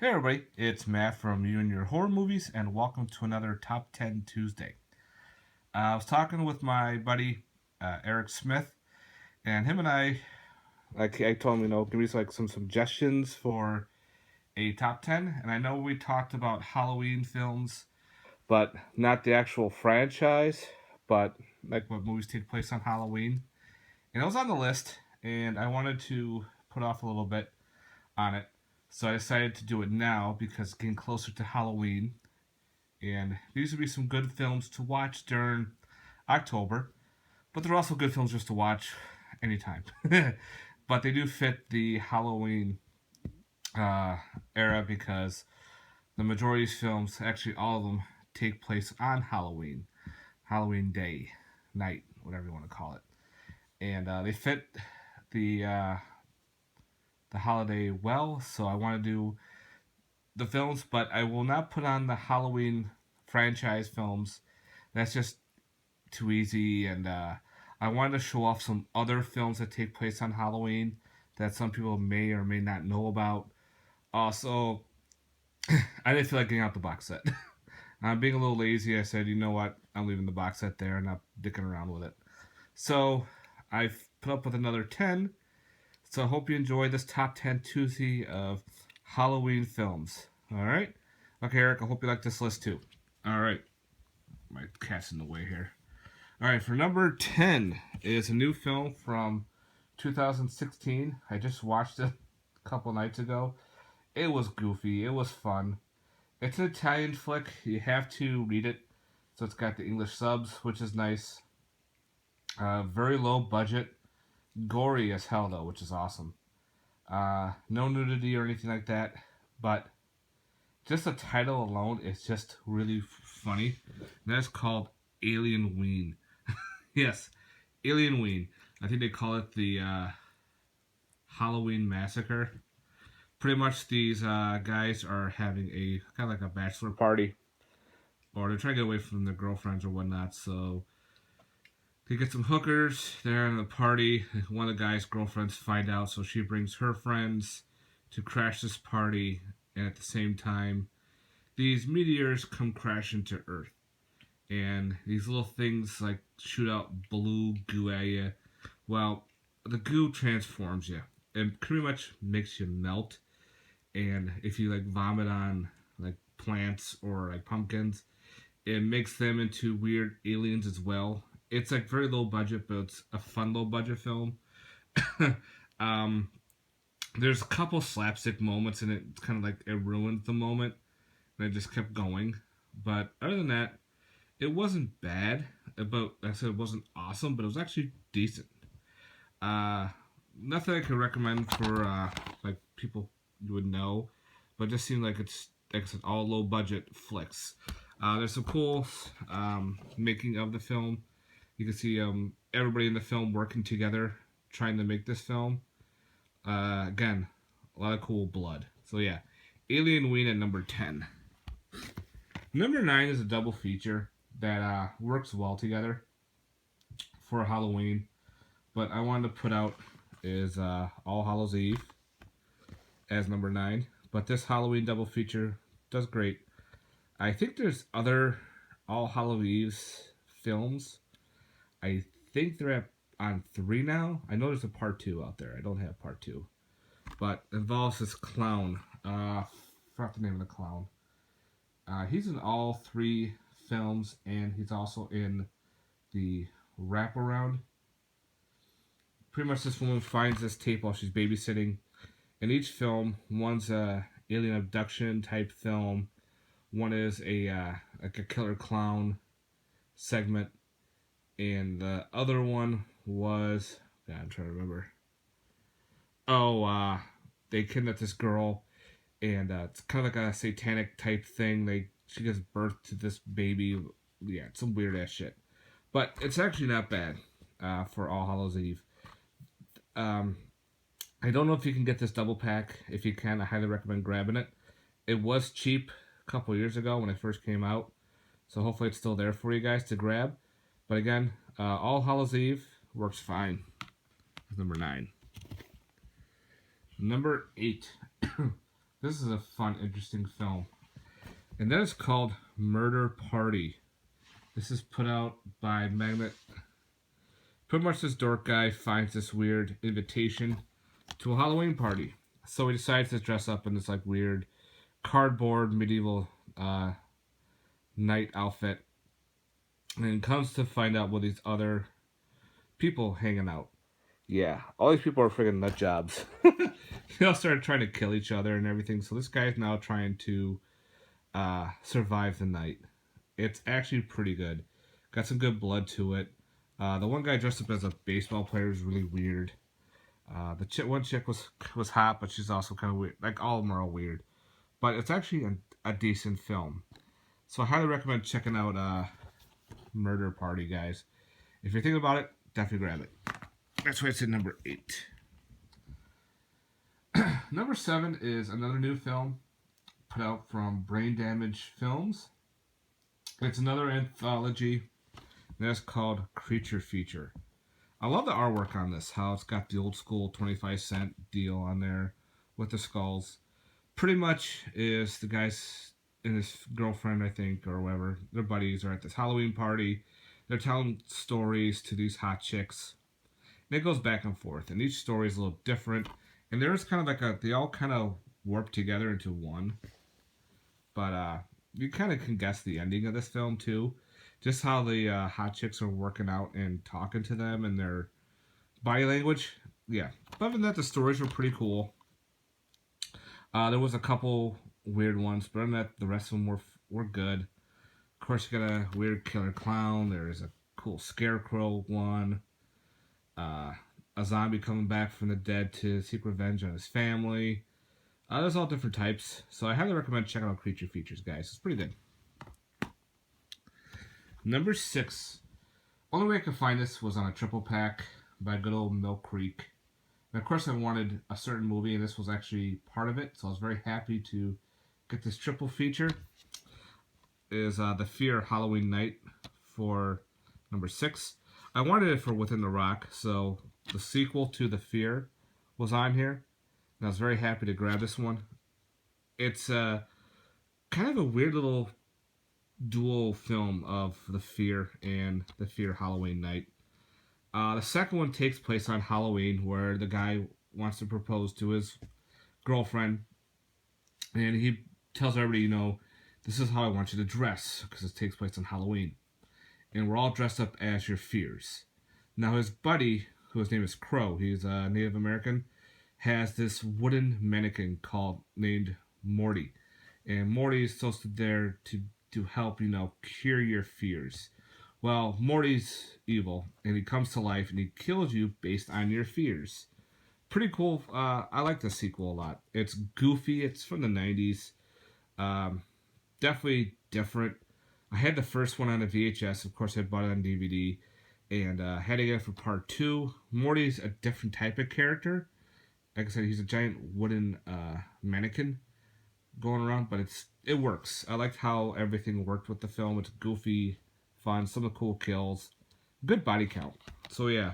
Hey everybody, it's Matt from You and Your Horror Movies, and welcome to another Top 10 Tuesday. I was talking with my buddy Eric Smith, and him and I told him, give me some suggestions for a top 10. And I know we talked about Halloween films, but not the actual franchise, but like what movies take place on Halloween. And it was on the list, and I wanted to put off a little bit on it. So I decided to do it now because it's getting closer to Halloween, and these would be some good films to watch during October, but they're also good films just to watch anytime. But they do fit the Halloween uh, era because the majority of these films, actually all of them, take place on Halloween, Halloween day, night, whatever you want to call it, and they fit the uh, the holiday well. So I want to do the films, but I will not put on the Halloween franchise films. That's just too easy, and I wanted to show off some other films that take place on Halloween that some people may or may not know about. Also, I didn't feel like getting out the box set. I'm being a little lazy. I said, you know what? I'm leaving the box set there and not dicking around with it. So I've put up with another 10. So I hope you enjoy this top 10 Tuesday of Halloween films. All right? Okay, Eric, I hope you like this list too. All right. My cat's in the way here. All right, for number 10 is a new film from 2016. I just watched it a couple nights ago. It was goofy, it was fun. It's an Italian flick. You have to read it. So it's got the English subs, which is nice. Very low budget. Gory as hell, though, which is awesome. No nudity or anything like that. But just the title alone is just really funny. And that's called Alienween. Yes, Alienween. I think they call it the Halloween Massacre. Pretty much, these guys are having a kind of like a bachelor party, or they're trying to get away from their girlfriends or whatnot. So they get some hookers. They're at a party. One of the guy's girlfriends find out, so she brings her friends to crash this party. And at the same time, these meteors come crashing to Earth, and these little things like shoot out blue goo at you. Well, the goo transforms you. It pretty much makes you melt. And if you like vomit on like plants or like pumpkins, it makes them into weird aliens as well. It's like very low budget, but it's a fun low budget film. um, there's a couple slapstick moments in it. It's kind of like it ruined the moment, and it just kept going. But other than that, it wasn't bad. But like I said, it wasn't awesome, but it was actually decent. Uh, Nothing I could recommend for like people you would know, but it just seemed like it's like I said, all low budget flicks. There's some cool making of the film. You can see everybody in the film working together trying to make this film. Again, a lot of cool blood. So yeah, Alienween at number 10. Number 9 is a double feature that works well together for Halloween, but I wanted to put out is All Hallows Eve as number 9. But this Halloween double feature does great. I think there's other All Hallows Eve's films. I think they're on 3 now. I know there's a part 2 out there. I don't have part 2. But it involves this clown. Forgot the name of the clown. He's in all 3 films, and he's also in the wraparound. Pretty much this woman finds this tape while she's babysitting. In each film, one's a alien abduction type film. One is a like a killer clown segment, and the other one was I'm trying to remember. Oh, they kidnap this girl, and it's kind of like a satanic type thing. She gives birth to this baby. Yeah, it's some weird ass shit, but it's actually not bad for All Hallows Eve. Um, I don't know if you can get this double pack. If you can, I highly recommend grabbing it. It was cheap a couple years ago when it first came out, so hopefully it's still there for you guys to grab. But again, All Hallows Eve works fine. Number 9. Number 8. This is a fun, interesting film. And that is called Murder Party. This is put out by Magnet. Pretty much this dork guy finds this weird invitation to a Halloween party. So he decides to dress up in this like weird cardboard medieval uh, knight outfit. And comes to find out with these other people hanging out. Yeah, all these people are freaking nut jobs. They all started trying to kill each other and everything. So this guy's now trying to survive the night. It's actually pretty good. Got some good blood to it. The one guy dressed up as a baseball player is really weird. One chick was hot, but she's also kind of weird. Like all of them are all weird, but it's actually a decent film. So I highly recommend checking out Murder Party, guys. If you're thinking about it, definitely grab it. That's why it's at number 8. Number 7 is another new film put out from Brain Damage Films. It's another anthology that's called Creature Feature. I love the artwork on this, how it's got the old school 25-cent deal on there with the skulls. Pretty much is the guys and his girlfriend, I think, or whatever, their buddies are at this Halloween party. They're telling stories to these hot chicks. And it goes back and forth, and each story is a little different. And there's kind of like they all kind of warp together into one. But you kind of can guess the ending of this film, too. Just how the hot chicks are working out and talking to them and their body language. Yeah. Other than that, the stories were pretty cool. There was a couple weird ones, but other than that, the rest of them were good. Of course, you got a weird killer clown. There's a cool scarecrow one. A zombie coming back from the dead to seek revenge on his family. There's all different types, so I highly recommend checking out Creature Features, guys. It's pretty good. Number 6. Only way I could find this was on a triple pack by good old Mill Creek. And of course, I wanted a certain movie, and this was actually part of it, so I was very happy to get this triple feature. It is The Fear Halloween Night for number 6. I wanted it for Within the Rock, so the sequel to The Fear was on here, and I was very happy to grab this one. It's kind of a weird little dual film of The Fear and The Fear Halloween Night. The second one takes place on Halloween, where the guy wants to propose to his girlfriend, and he tells everybody, this is how I want you to dress, because it takes place on Halloween. And we're all dressed up as your fears. Now his buddy, whose name is Crow, he's a Native American, has this wooden mannequin named Morty. And Morty is supposed to be there to help, cure your fears. Well, Morty's evil, and he comes to life, and he kills you based on your fears. Pretty cool. I like the sequel a lot. It's goofy. It's from the 90s. Definitely different. I had the first one on a VHS. Of course, I bought it on DVD. And had to get it for part 2. Morty's a different type of character. Like I said, he's a giant wooden mannequin going around, but it works. I liked how everything worked with the film. It's goofy, fun, some of the cool kills, good body count. So yeah,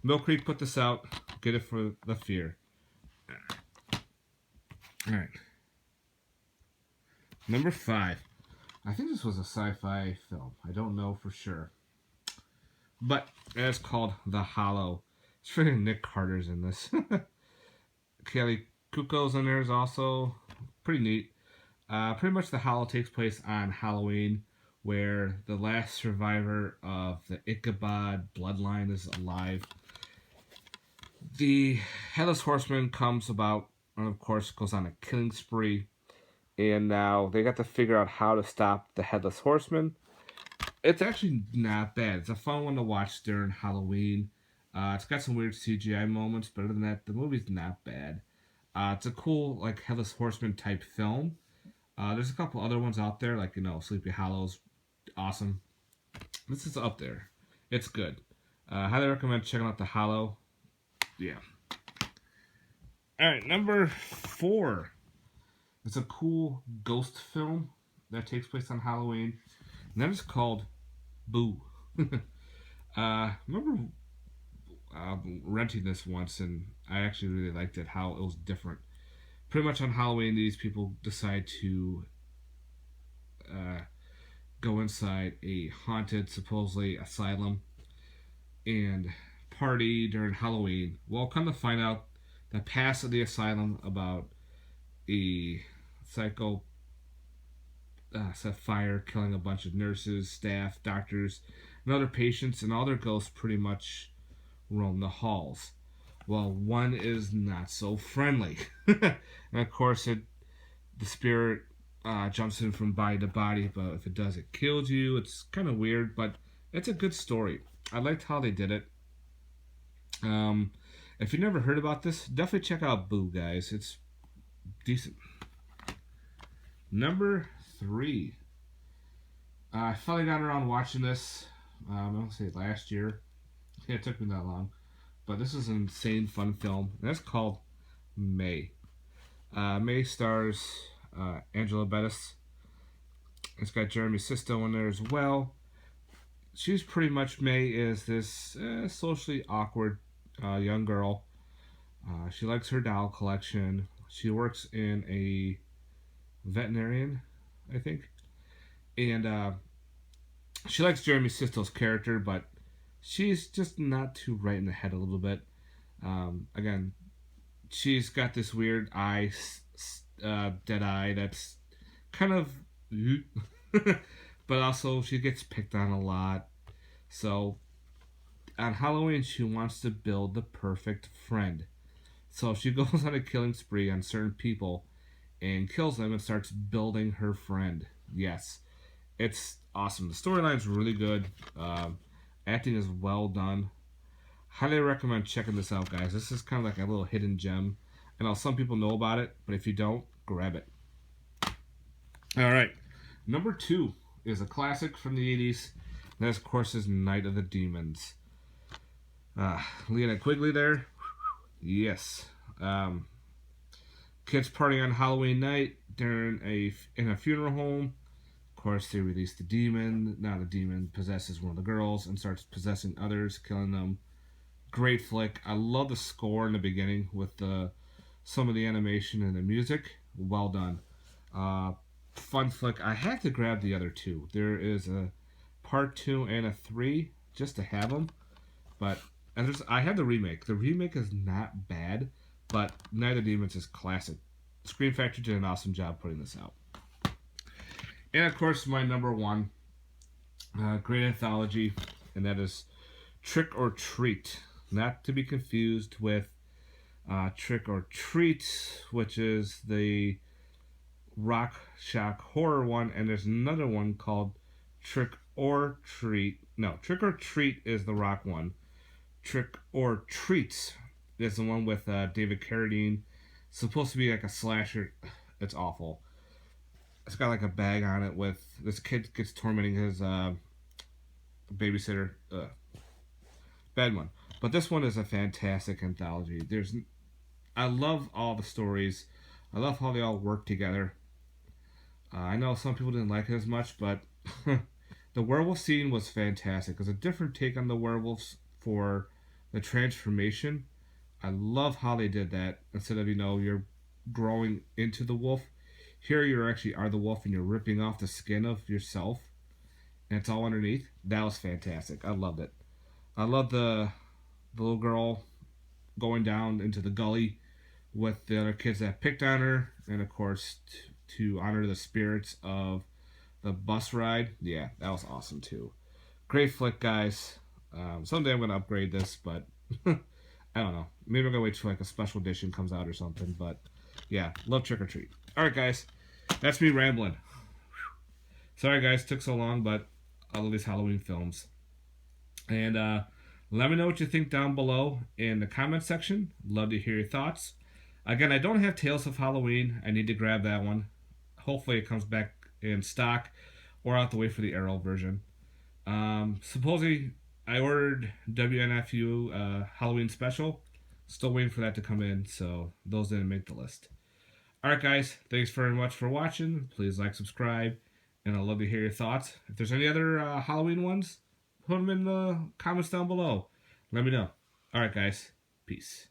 Mill Creek put this out. Get it for The Fear. All right, number 5. I think this was a sci-fi film. I don't know for sure, but it's called The Hollow. It's freaking Nick Carter's in this. Kelly Kuko's in there is also pretty neat. Pretty much The Hollow takes place on Halloween, where the last survivor of the Ichabod bloodline is alive. The Headless Horseman comes about, and of course goes on a killing spree. And now they got to figure out how to stop the Headless Horseman. It's actually not bad. It's a fun one to watch during Halloween. It's got some weird CGI moments, but other than that, the movie's not bad. It's a cool, like, Headless Horseman type film. There's a couple other ones out there, like, Sleepy Hollow's awesome. This is up there. It's good. Highly recommend checking out The Hollow. Yeah. Alright, number 4. It's a cool ghost film that takes place on Halloween. And that is called Boo. Remember renting this once, and I actually really liked it, how it was different. pretty much on Halloween, these people decide to uh, go inside a haunted, supposedly asylum, and party during Halloween. Well, come to find out, the past of the asylum about a psycho set fire, killing a bunch of nurses, staff, doctors, and other patients, and all their ghosts pretty much roam the halls. Well, one is not so friendly, and of course, the spirit jumps in from body to body, but if it does, it kills you. It's kind of weird, but it's a good story. I liked how they did it. Um, if you never heard about this, definitely check out Boo, guys. It's decent. Number 3. I finally got around watching this. I don't say last year. Yeah, it took me that long, but this is an insane fun film. And it's called May. May stars Angela Bettis. It's got Jeremy Sisto in there as well. She's pretty much May is this socially awkward young girl. She likes her doll collection. She works in a veterinarian, I think, and she likes Jeremy Sisto's character, but she's just not too right in the head a little bit. Again, she's got this weird eye, dead eye that's kind of, but also she gets picked on a lot. So on Halloween, she wants to build the perfect friend. So she goes on a killing spree on certain people and kills them and starts building her friend. Yes, it's awesome. The storyline's really good. Acting is well done. Highly recommend checking this out, guys. This is kind of like a little hidden gem. I know some people know about it, but if you don't, grab it. All right. Number 2 is a classic from the 80s. That, of course, is Night of the Demons. Leonard Quigley there. Yes. Kids partying on Halloween night in a funeral home. Of course, they release the demon. Now the demon possesses one of the girls and starts possessing others, killing them. Great flick. I love the score in the beginning with some of the animation and the music. Well done. Fun flick. I had to grab the other 2. There is a part 2 and a 3 just to have them. But I have the remake. The remake is not bad, but Night of the Demons is classic. Screen Factory did an awesome job putting this out. And of course, my number 1 great anthology, and that is Trick or Treat. Not to be confused with Trick or Treat, which is the Rock Shock horror one, and there's another one called Trick or Treat. No, Trick or Treat is the rock one. Trick or Treats is the one with David Carradine. It's supposed to be like a slasher. It's awful. It's got like a bag on it with this kid gets tormenting his babysitter. Bad one. But this one is a fantastic anthology. I love all the stories. I love how they all work together. I know some people didn't like it as much, but the werewolf scene was fantastic. It was a different take on the werewolves for the transformation. I love how they did that. Instead of, you're growing into the wolf, here you actually are the wolf and you're ripping off the skin of yourself and it's all underneath. That was fantastic. I loved it. I love the little girl going down into the gully with the other kids that picked on her, and of course to honor the spirits of the bus ride. Yeah, that was awesome too. Great flick, guys. Someday I'm gonna upgrade this, but I don't know. Maybe I'm gonna wait till like a special edition comes out or something. But yeah, love Trick or Treat. All right, guys, that's me rambling. Sorry, guys, took so long, but I love these Halloween films. And let me know what you think down below in the comment section. Love to hear your thoughts. Again, I don't have Tales of Halloween. I need to grab that one. Hopefully it comes back in stock, or I'll have to wait for the Arrow version. Supposedly, I ordered WNFU Halloween special. Still waiting for that to come in, so those didn't make the list. Alright, guys, thanks very much for watching. Please like, subscribe, and I'd love to hear your thoughts. If there's any other Halloween ones, put them in the comments down below. Let me know. Alright, guys, peace.